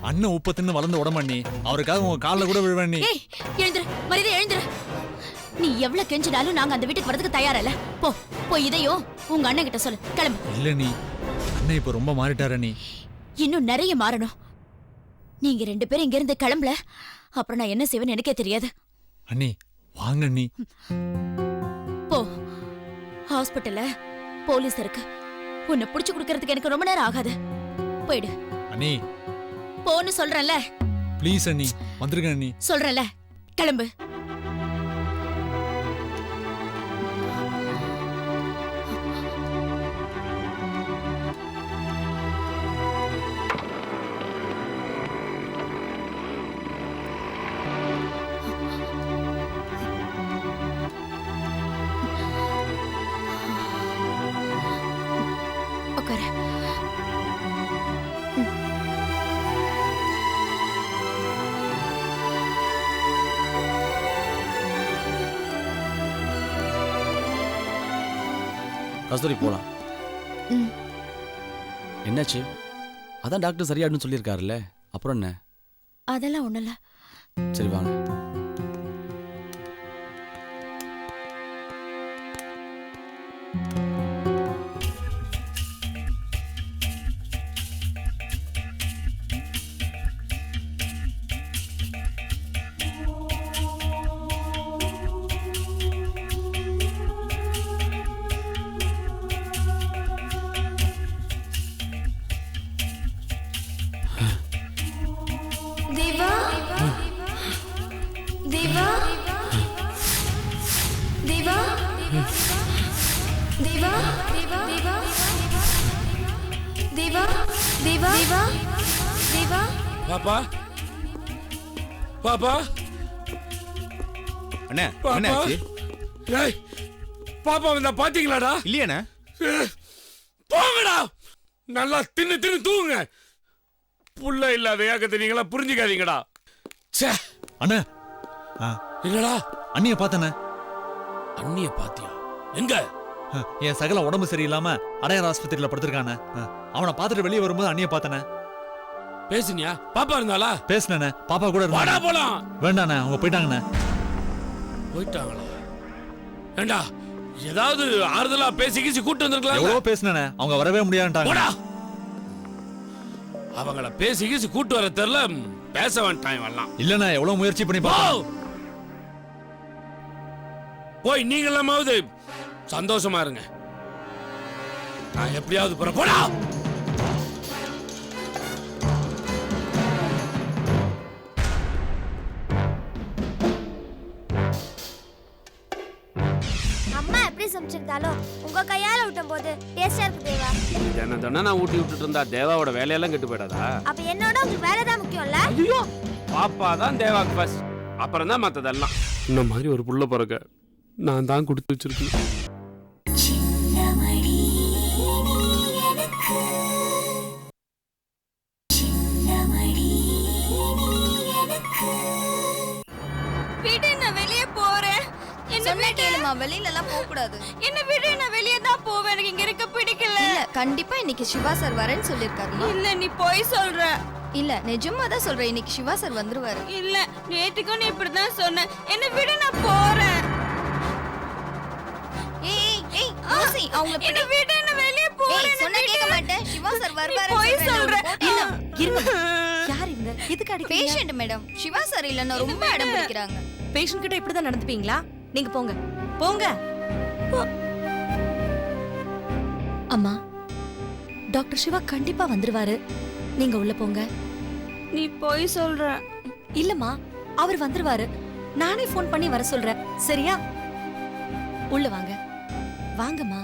அண்ணன் உப்ப தின்னு வளர்ந்து உடம்பு அண்ணி. அவருக்காக உங்க காலில் கூட விழுவேன் நீ. ஏய் எழுந்துரு, மரியாதை எழுந்துரு. நீ எவ்வளவு கெஞ்சினாலும் நாங்க அந்த வீட்டுக்கு வரதுக்கு தயாரா இல்ல. போ போய் இதையும் உங்க அண்ணன் கிட்ட சொல்லு. கிளம்பு. இல்ல நீ, அண்ணன் இப்ப ரொம்ப மாறிட்டாரு நீ. இன்னும் நிறைய மாறணும். நீங்க 2 பேரும் இங்க இருந்து கிளம்பல, அப்புறம் நான் என்ன செய்வேன்னு எனக்கே தெரியாது. அண்ணி வாங்க அண்ணி. போ, ஹாஸ்பிட்டல்ல போலீஸ் இருக்கு. உன்னை புடிச்சு கொடுக்கறதுக்கு எனக்கு ரொம்ப நேரம் ஆகாது. போயிடு அண்ணி. போன்னு சொல்றேன்ல. ப்ளீஸ் அண்ணி, வந்துருங்க அண்ணி. சொல்றேன்ல, கிளம்பு. கஸ்தூரி போலாம். என்னாச்சு? அதான் டாக்டர் சரியாடுன்னு சொல்லியிருக்காருல்ல, அப்புறம் என்ன? அதெல்லாம் ஒண்ணும் இல்ல. சரி வாங்க. தேவா, தேவா, தேவா, தேவா, தேவா, தேவா, தேவா, தேவா, தேவா. பாப்பா, பாப்பா, அண்ணே பாப்பா. என்னாச்சு? ஏய், பாப்பா வந்தா பாத்தீங்களாடா? இல்லையாண்ணே. போங்கடா, நல்லா தின்னு தின்னு தூங்குங்க. புள்ள இல்லாத ஏக்கத்தை நீங்களா புரிஞ்சுக்காதீங்கடா. ச்சே. அண்ணா என்னடா? அண்ணிய பார்த்தனே. அண்ணிய பாத்தியா? எங்க? என் சகல உடம்பு சரியில்லாம அடையார் ஆஸ்பத்திரியில படுத்திருக்கானே. அவனை பார்த்துட்டு வெளியே வரும்போது அண்ணிய பார்த்தனே. பேசுனியா? பாப்பா இருந்தாளா? பேசுனே. பாப்பா கூட வாடா இருந்தா. போலாம். வேண்டாண்ணே, அவங்க போயிட்டாங்கண்ணே. போயிட்டாங்களா? ஏண்டா, ஏதாவது ஆறுதலா பேசி கூட்டு வந்திருக்கலாம். எவ்வளவு பேசுனே, அவங்க வரவே முடியாதுட்டாங்க. போடா. அவங்கள பேசி கூட்டு வர தெரியல, பேச வேண்டாம் வரலாம். இல்லண்ணே, எவ்வளவு முயற்சி பண்ணி போ. பார்த்தோம். போய் நீங்களாமாவது சந்தோஷமா இருங்க. நான் எப்படியாவது போடா. அம்மா எப்படி சமைச்சிருந்தாலும் உங்க கையால ஊட்டும் போது டேஸ்டா இருக்கு தேவா. தினம் நான் ஊட்டி விட்டுட்டு இருந்தா தேவாவோட வேலையெல்லாம் கெட்டு போயிடாதா? அப்ப என்னோட உங்களுக்கு வேலை தான் முக்கியம்ல? ஐயோ, பாப்பா தான் தேவாக்கு ஃபர்ஸ்ட், அப்புறம் தான் மத்ததெல்லாம். இந்த மாதிரி ஒரு புள்ள பிறக்க நான் தான் கொடுத்து வச்சிருக்கேன். விடு, நான் வெளியே போறேன். சொன்ன கேளுமா, வெளியில எல்லாம் போக கூடாது. என்ன விடு, நான் வெளியே தான் போவேன். எனக்கு இங்க இருக்க பிடிக்கல. இல்ல, கண்டிப்பா இன்னைக்கு சிவா சார் வரேன்னு சொல்லிருக்காருமா. இல்ல, நீ போய் சொல்ற. இல்ல, நிஜமா தான் சொல்றேன், இன்னைக்கு சிவா சார் வந்துருவாரு. இல்ல, நேத்துக்கும் நீ இப்படிதான் சொன்ன. என்ன விடு, நான் போறேன். ஏய் ஏய் ரோசி, அவங்கள என்ன விடு, நான் வெளியே போறேன். ஏய், சொன்ன கேட்க மாட்டேன். சிவா சார் வருவாரு. போய் சொல்ற. இல்ல, இருங்க. யார் இவங்க? எதுக்கு அடிக்கிறீங்க? Patient madam. சிவா சார் இல்லன்னா ரொம்ப அடம் பிடிக்கிறாங்க. பேஷண்ட் கிட்ட இப்படி தான் நடந்துப்பீங்களா? நீங்க போங்க போங்க. அம்மா, டாக்டர் சிவா கண்டிப்பா வந்துருவாரு. நீங்க உள்ள போங்க. நீ போய் சொல்ற. இல்லம்மா, அவர் வந்துருவாரு. நானே ஃபோன் பண்ணி வர சொல்றேன். சரியா? உள்ள வாங்க. வாங்கம்மா.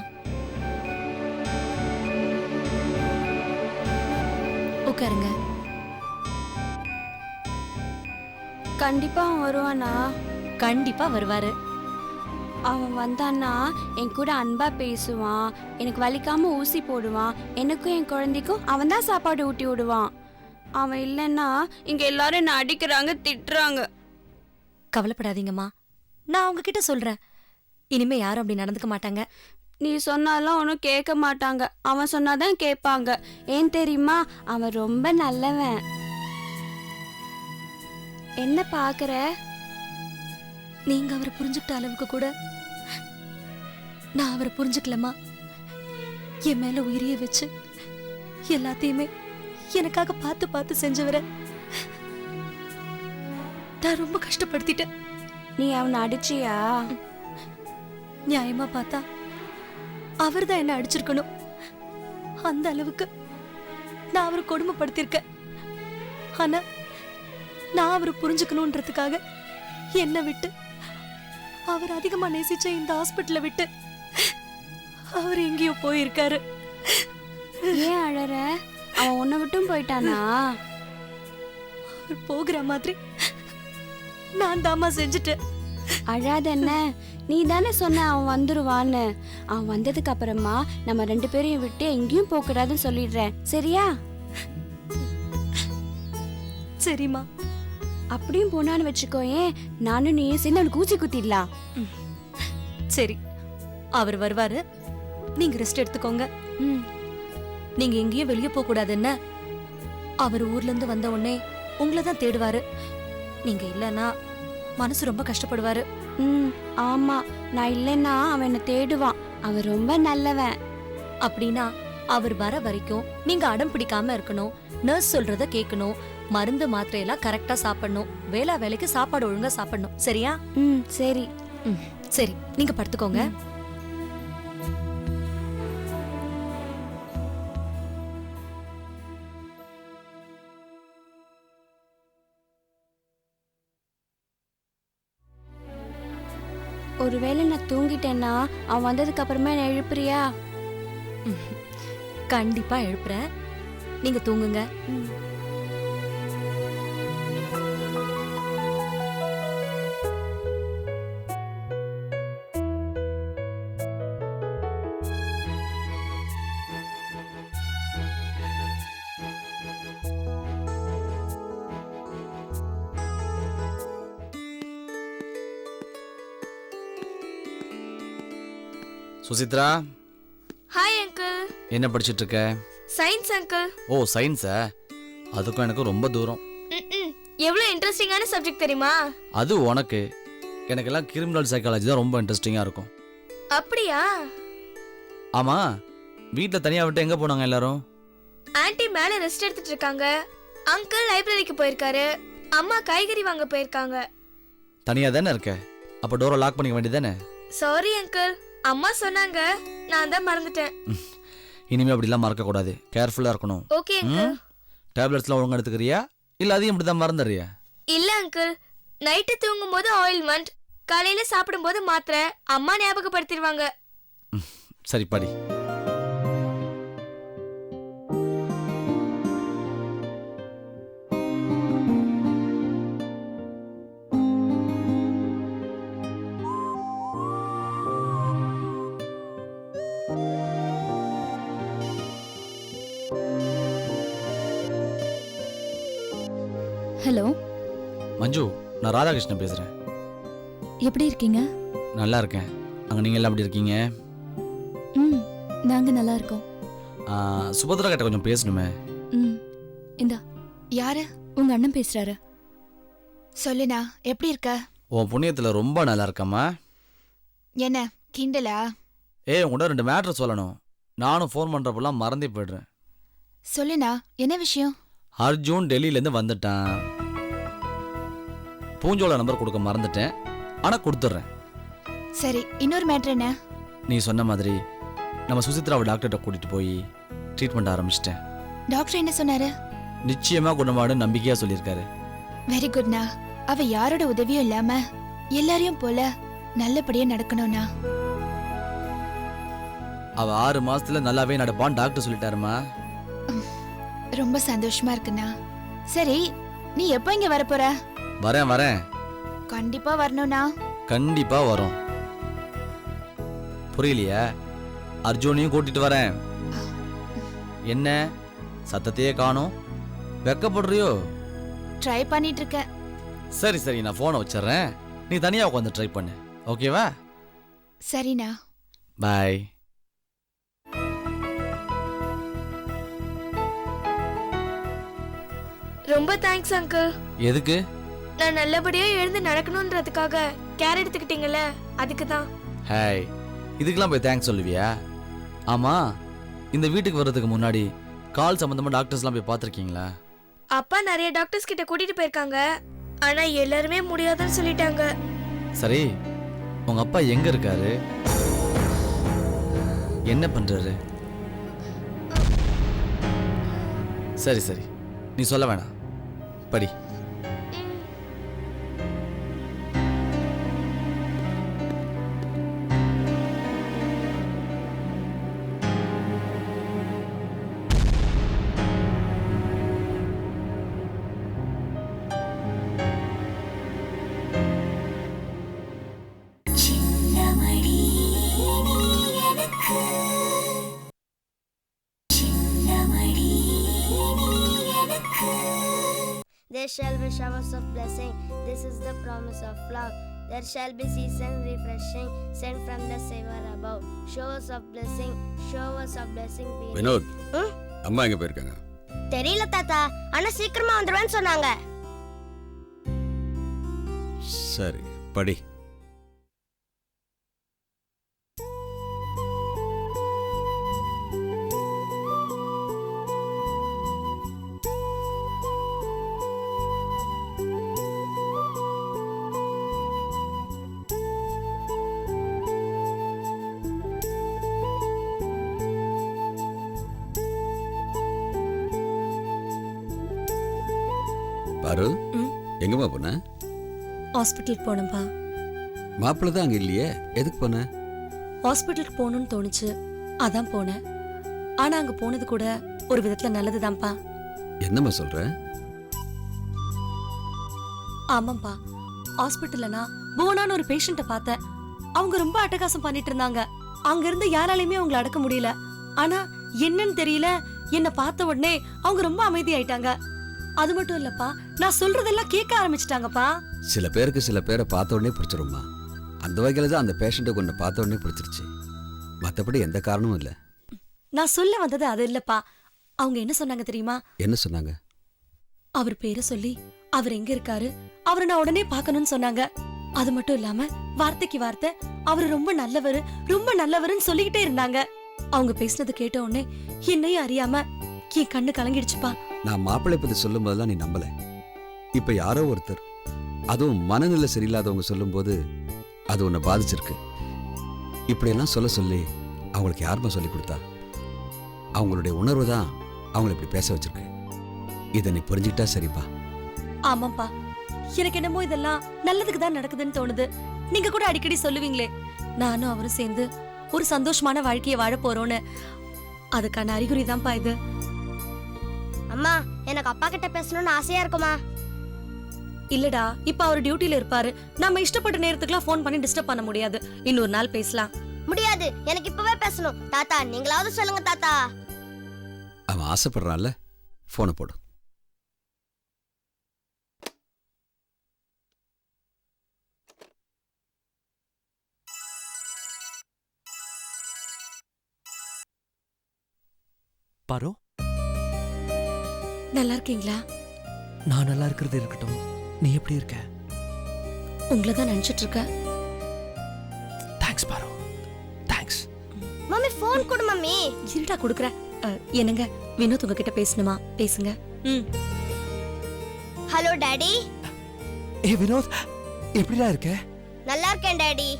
உட்காருங்க. கண்டிப்பா அவன் வருவானா? கண்டிப்பா வருவாரு. அவன் வந்தான்னா என் கூட அன்பா பேசுவான், எனக்கு வலிக்காம ஊசி போடுவான், எனக்கும் என் குழந்தைக்கும் அவன் தான் சாப்பாடு ஊட்டி விடுவான். அவன் இல்லைன்னா இங்க எல்லாரும் என்ன அடிக்கிறாங்க, திட்டுறாங்க. கவலைப்படாதீங்கம்மா, நான் அவங்க கிட்ட சொல்றேன். இனிமே யாரும் அப்படி நடந்துக்க மாட்டாங்க. நீ சொன்னாலும் அவனும் கேட்க மாட்டாங்க, அவன் சொன்னாதான் கேட்பாங்க. ஏன் தெரியுமா? அவன் ரொம்ப நல்லவன். என்ன பாக்குற? நீங்க அவரை புரிஞ்சுக்கிட்ட அளவுக்கு கூட நான் அவரை புரிஞ்சுக்கலமா. என் மேல உயிரிய வச்சு எல்லாத்தையுமே எனக்காக பார்த்து பார்த்து செஞ்சவரை நான் ரொம்ப கஷ்டப்படுத்திட்டேன். நீ அவனை அடிச்சியா? நியாயமா பார்த்தா அவர்தான் என்ன அடிச்சிருக்கணும். அந்த அளவுக்கு நான் அவரை கொடுமைப்படுத்திருக்கேன். ஆனா நான் அவரை புரிஞ்சுக்கணும்ன்றதுக்காக என்னை விட்டு அவர் அதிகமா நேசிச்ச இந்த ஹாஸ்பிட்டலை விட்டு அவர் எங்கேயோ போயிருக்காரு. ஏன் அழற? அவன் உன்னை விட்டும் போயிட்டானா? அவர் போகிற மாதிரி நான் தாமா செஞ்சுட்டேன். அழாத என்ன, நீ தானே சொன்ன அவன் வந்துருவான்னு. அவன் வந்ததுக்கு அப்புறமா நம்ம 2 பேரையும் விட்டு எங்கேயும் போக கூடாதுன்னு சொல்லிடுறேன், சரியா? சரிம்மா. அப்படியும் போனான்னு வச்சுக்கோயேன், நானும் நீயும் சேர்ந்து அவனுக்கு ஊசி குத்திடலாம். சரி, அவர் வருவாரு, நீங்க ரெஸ்ட் எடுத்துக்கோங்க. ம். நீங்க எங்கேயும் வெளியே போக கூடாது என்ன. அவர் ஊர்ல இருந்து வந்த உடனே உங்களை தான் தேடுவாரு. நீங்க இல்லைன்னா மனசு ரொம்ப கஷ்டப்படுவாரு. ம், ஆமா, நான் இல்லைன்னா அவன் என்னை தேடுவான். அவன் ரொம்ப நல்லவன். அப்படின்னா அவர் வர வரைக்கும் நீங்க அடம் பிடிக்காம இருக்கணும். நர்ஸ் சொல்றத கேட்கணும். மருந்து மாத்திரையெல்லாம் கரெக்டா சாப்பிடணும். வேலைக்கு சாப்பாடு ஒழுங்கா சாப்பிடணும். சரியா? ம், சரி. சரி, நீங்க படுத்துக்கோங்க. ஒருவேளை நான் தூங்கிட்டேன்னா அவன் வந்ததுக்கு அப்புறமா என்ன எழுப்புறியா? கண்டிப்பா எழுப்புறேன். நீங்க தூங்குங்க. ம். Suchitra, hi uncle. என்ன படிச்சிட்டு இருக்க? Science uncle. ஓ, சயின்ஸா? அதுக்கும் எனக்கு ரொம்ப தூரம். எவ்வளவு இன்ட்ரெஸ்டிங்கான சப்ஜெக்ட் தெரியுமா? அது உனக்கு. எனக்கெல்லாம் கிரிமினல் சைக்காலஜி தான் ரொம்ப இன்ட்ரெஸ்டிங்காக இருக்கும். அப்படியா? ஆமா, வீட்டில் தனியாக விட்டு எங்கே போனாங்க எல்லாரும்? ஆன்ட்டி மேல ரெஸ்ட் எடுத்துட்டு இருக்காங்க. அங்கிள் லைப்ரரிக்கு போயிருக்காரு. அம்மா காய்கறி வாங்க போயிருக்காங்க. தனியாக தானே இருக்க? அப்போ டோரை லாக் பண்ணிக்க வேண்டியதானே? சாரி அங்கிள், அம்மா சொன்னாங்க, நான் தான் மறந்துட்டேன். இனிமே அப்படிலாம் மறக்கக்கூடாது. கேர்ஃபுல்லாக இருக்கணும். Okay uncle. டேப்லெட்ஸ்லாம் ஒழுங்கா எடுத்துக்கிறியா இல்லை அதையும் இப்படி தான் மறந்துடுறியா? இல்ல அங்கிள், நைட்டு தூங்கும் போது ஆயில்மெண்ட், காலையில சாப்பிடும் போது மாத்திரை. அம்மா ஞாபகப்படுத்திடுவாங்க. சரி, படி. ஹலோ மஞ்சு, நான் ராதாகிருஷ்ணன் பேசுகிறேன். எப்படி இருக்கீங்க? நல்லா இருக்கேன். அங்கே நீங்கள் எல்லாம் எப்படி இருக்கீங்க? ம், நாங்க நல்லா இருக்கோம். சுபத்ரா கிட்ட கொஞ்சம் பேசணுமே. ம், இந்தா. யாரு? உங்க அண்ணன் பேசுறாரு. சொல்லுண்ணா, எப்படி இருக்க? உன் புண்ணியத்தில் ரொம்ப நல்லா இருக்கம்மா. என்ன கிண்டலா? உங்கள்கிட்ட 2 மேட்ரு சொல்லணும். நானும் ஃபோன் பண்ணுறப்பெல்லாம் மறந்தே போய்டுறேன். சொல்லுண்ணா, என்ன விஷயம்? அர்ஜுன் டெல்லியிலேருந்து வந்துட்டான். பூஞ்சோல நம்பர் கொடுக்க மறந்துட்டேன், ஆனால் கொடுத்துட்றேன். சரி, இன்னொரு மேட்ரு என்ன? நீ சொன்ன மாதிரி நம்ம சுசித்ராவை டாக்டர்கிட்ட கூட்டிகிட்டு போய் ட்ரீட்மெண்ட் ஆரம்பிச்சிட்டேன். டாக்டர் என்ன சொன்னாரு? நிச்சயமாக குணமாடு நம்பிக்கையாக சொல்லியிருக்காரு. வெரி குட்ண்ணா. அவ யாரோட உதவியும் இல்லாம எல்லாரையும் போல நல்லபடியா நடக்கணும்னா. அவள் 6 மாசத்துல நல்லாவே நடப்பான்னு டாக்டர் சொல்லிட்டாருமா. ரொம்ப சந்தோஷமா இருக்குண்ணா. சரி, நீ எப்போ இங்க வரப்போற? வரேன். கண்டிப்பா வரணும்னா. கண்டிப்பா வரும். புரியலையா? அர்ஜுனையும் கூட்டிட்டு வரேன். என்ன சத்தத்தையே காணோம்? வெக்கப்படுறியோ? ட்ரை பண்ணிட்டு இருக்கேன். சரி, நான் போனை வச்சிடுறேன். நீ தனியா உட்காந்து ட்ரை பண்ணு. ஓகேவா? சரிண்ணா. பாய். ரொம்ப தேங்க்ஸ் அங்கிள். எதுக்கு? நான் நல்லபடியா எழுந்து நடக்கணும்ன்றதுக்காக கேர் எடுத்துக்கிட்டீங்கல்ல, அதுக்கு தான். ஹேய், இதுக்கெல்லாம் போய் தேங்க்ஸ் சொல்லுவியா? ஆமா, இந்த வீட்டுக்கு வர்றதுக்கு முன்னாடி கால் சம்பந்தமா டாக்டர்ஸ்லாம் போய் பார்த்துருக்கீங்களா? அப்பா நிறைய டாக்டர்ஸ் கிட்ட கூட்டிட்டு போயிருக்காங்க, ஆனா எல்லாருமே முடியாதுன்னு சொல்லிட்டாங்க. சரி, உங்க அப்பா எங்க இருக்காரு? என்ன பண்றாரு? சரி சரி, நீ சொல்ல வேணாம், படி. There shall be showers of blessing. This is the promise of love. There shall be seasons refreshing, sent from the Savior above. Showers of blessing, showers of blessing. Vinod, அம்மா எங்க போயிருக்காங்க? தெரியல தாத்தா, ஆனா சீக்கிரமா வந்துருவேன்னு சொன்னாங்க. சரி, படி. பாரு, எங்கம்மா போன? ஹாஸ்பிட்டலுக்கு போனேன்ப்பா. மாப்பிள்ளை தான் அங்க இல்லையே, எதுக்கு போன? ஹாஸ்பிட்டலுக்கு போகணும்னு தோணுச்சு, அதான் போனேன். ஆனா அங்க போனது கூட ஒரு விதத்துல நல்லதுதான்ப்பா. என்னம்மா சொல்ற? ஆமாப்பா, ஹாஸ்பிட்டல்ல நான் போனான்னு ஒரு பேஷண்ட்டை பார்த்தேன். அவங்க ரொம்ப அட்டகாசம் பண்ணிட்டு இருந்தாங்க. அங்க இருந்து யாராலையுமே அவங்கள அடக்க முடியல. ஆனா என்னன்னு தெரியல, என்ன பார்த்த உடனே அவங்க ரொம்ப அமைதியாயிட்டாங்க. அது மட்டும் இல்லப்பா, நான் சொல்றதெல்லாம் கேட்க ஆரம்பிச்சிட்டாங்கப்பா. சில பேருக்கு சில பேரை பார்த்த உடனே பிடிச்சிருமா. அந்த வகையில தான் அந்த பேஷண்ட்டை கொண்டு பார்த்த உடனே பிடிச்சிருச்சு. மற்றபடி எந்த காரணமும் இல்லை. நான் சொல்ல வந்தது அது இல்லப்பா. அவங்க என்ன சொன்னாங்க தெரியுமா? என்ன சொன்னாங்க? அவர் பேரை சொல்லி அவர் எங்க இருக்காரு, அவரை நான் உடனே பார்க்கணும்னு சொன்னாங்க. அது மட்டும் இல்லாம வார்த்தைக்கு வார்த்தை அவரு ரொம்ப நல்லவரு, ரொம்ப நல்லவருன்னு சொல்லிக்கிட்டே இருந்தாங்க. அவங்க பேசினது கேட்ட உடனே என்னையும் அறியாம என் கண்ணு கலங்கிடுச்சுப்பா. நான் மாப்பிள்ளை பத்தி சொல்லும் போதெல்லாம் நீ நம்பல. இப்ப யாரோ ஒருத்தர், அதுவும் மனநிலை சரியில்லாதவங்க சொல்லும் போது அது உன்னை பாதிச்சிருக்கு. இப்படியெல்லாம் சொல்ல சொல்லி அவங்களுக்கு யாருமா சொல்லி கொடுத்தா? அவங்களுடைய உணர்வு தான் அவங்களை இப்படி பேச வச்சிருக்கு. இதை நீ புரிஞ்சுக்கிட்டா சரிப்பா. ஆமாப்பா, எனக்கு என்னமோ இதெல்லாம் நல்லதுக்கு தான் நடக்குதுன்னு தோணுது. நீங்க கூட அடிக்கடி சொல்லுவீங்களே, நானும் அவரும் சேர்ந்து ஒரு சந்தோஷமான வாழ்க்கையை வாழ போறோம்னு. அதுக்கான அறிகுறி தான்ப்பா இது. அம்மா, எனக்கு அப்பா கிட்ட பேசணும்னு ஆசையா இருக்குமா? இல்லடா, இப்ப அவர் டியூட்டில இருப்பாரு. நம்ம இஷ்டப்பட்ட நேரத்துக்குலாம் ஃபோன் பண்ணி டிஸ்டர்ப் பண்ண முடியாது. இன்னொரு நாள் பேசலாம். முடியாது, எனக்கு இப்பவே பேசணும். தாத்தா, நீங்களாவது சொல்லுங்க தாத்தா. அவன் ஆசைப்படுறான்ல, போனை போடு. பாரு, நல்லா இருக்கீங்களா? நான் நல்லா இருக்கிறது இருக்கட்டும், நீ எப்படி இருக்க? உங்களை தான் நினைச்சிட்டு இருக்க. தேங்க்ஸ் பாரு, தேங்க்ஸ். மம்மி ஃபோன் கொடு மம்மி. இருடா குடுக்குறேன். என்னங்க, வினோத் உங்ககிட்ட பேசணுமா? பேசுங்க. Hello daddy. ஏ வினோத், எப்படிடா இருக்க? நல்லா இருக்கேன் டாடி.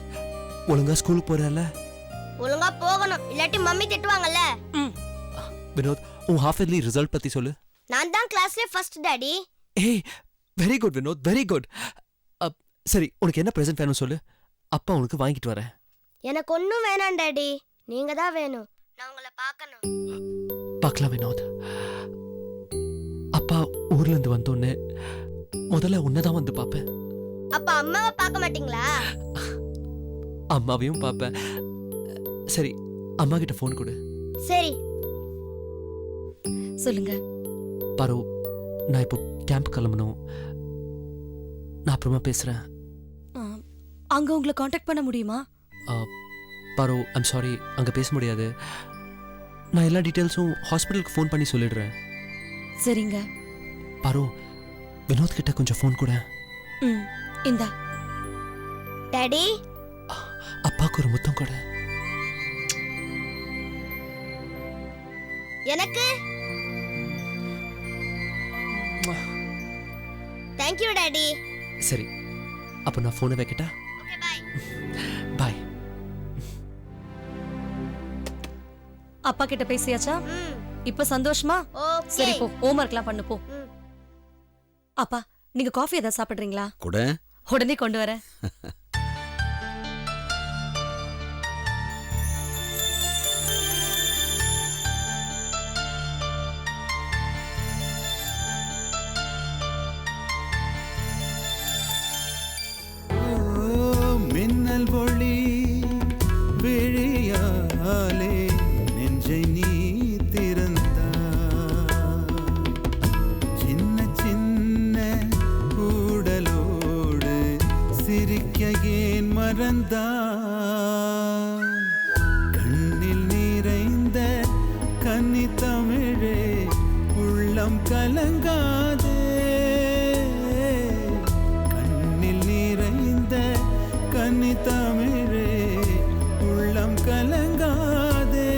ஒழுங்கா ஸ்கூலுக்கு போறல? ஒழுங்கா போகணும், இல்லாட்டி மம்மி திட்டுவாங்கல்ல. வினோத், உன் ஹாஃப் இயர்லி ரிசல்ட் பத்தி சொல்லு. நான் தான் கிளாஸ்ல ஃபர்ஸ்ட் டாடி. ஏய், very good Vinod, very good. சரி, உனக்கு என்ன பிரசன்ட் வேணும் சொல்லு, அப்பா உனக்கு வாங்கிட்டு வரேன். எனக்கு ஒன்றும் வேணாம் டாடி, நீங்க தான் வேணும். நான் உங்களை பார்க்கணும். பார்க்கலாம் வினோத். அப்பா ஊர்ல இருந்து வந்தோடனே முதல்ல உன்னதான் வந்து பார்ப்பேன். அப்ப அம்மாவை பார்க்க மாட்டீங்களா? அம்மாவையும் பார்ப்பேன். சரி, அம்மா கிட்ட ஃபோன் கொடு. சரி. சொல்லுங்க. பாரு, நான் இப்போ கேம்ப் கிளம்பணும். நான் அப்புறமா பேசுறேன். அங்க உங்களை காண்டாக்ட் பண்ண முடியுமா? பாரு, ஐம் சாரி, அங்க பேச முடியாது. நான் எல்லா டீட்டெயில்ஸும் ஹாஸ்பிட்டலுக்கு ஃபோன் பண்ணி சொல்லிடுறேன். சரிங்க. பாரு, வினோத் கிட்ட கொஞ்சம் ஃபோன் கூட. இந்தா. டாடி அப்பாவுக்கு ஒரு முத்தம் கூட. எனக்கு தேங்க்யூ டாடி. சரி, அப்போ நான் ஃபோனை வைக்கட்டா? Okay bye. பாய். அப்பா கிட்ட பேசியாச்சா? இப்ப சந்தோஷமா? ஓகே. சரி போ, ஹோம்வொர்க்லாம் பண்ணு போ. ம். அப்பா, நீங்க காஃபி ஏதாவது சாப்பிடுறீங்களா? கூட உடனே கொண்டு வரேன். மின்னல் ஒளி விழியாலே நெஞ்சை நீ திறந்தா, சின்ன சின்ன ஊடலோடு சிரிக்க ஏன் மறந்தா, கண்ணில் நிறைந்த கன்னி தமிழே உள்ளம் கலங்காதே, கண்ணில் நிறைந்த கன்னி தமிழே உள்ளம் கலங்காதே,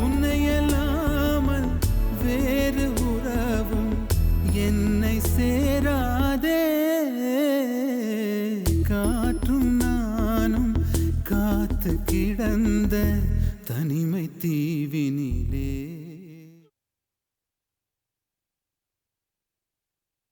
உன்னையல்லாமல் வேறு உறவும் என்னை சேராதே, காற்றும் நானும் காத்து கிடந்த தனிமை தீவினிலே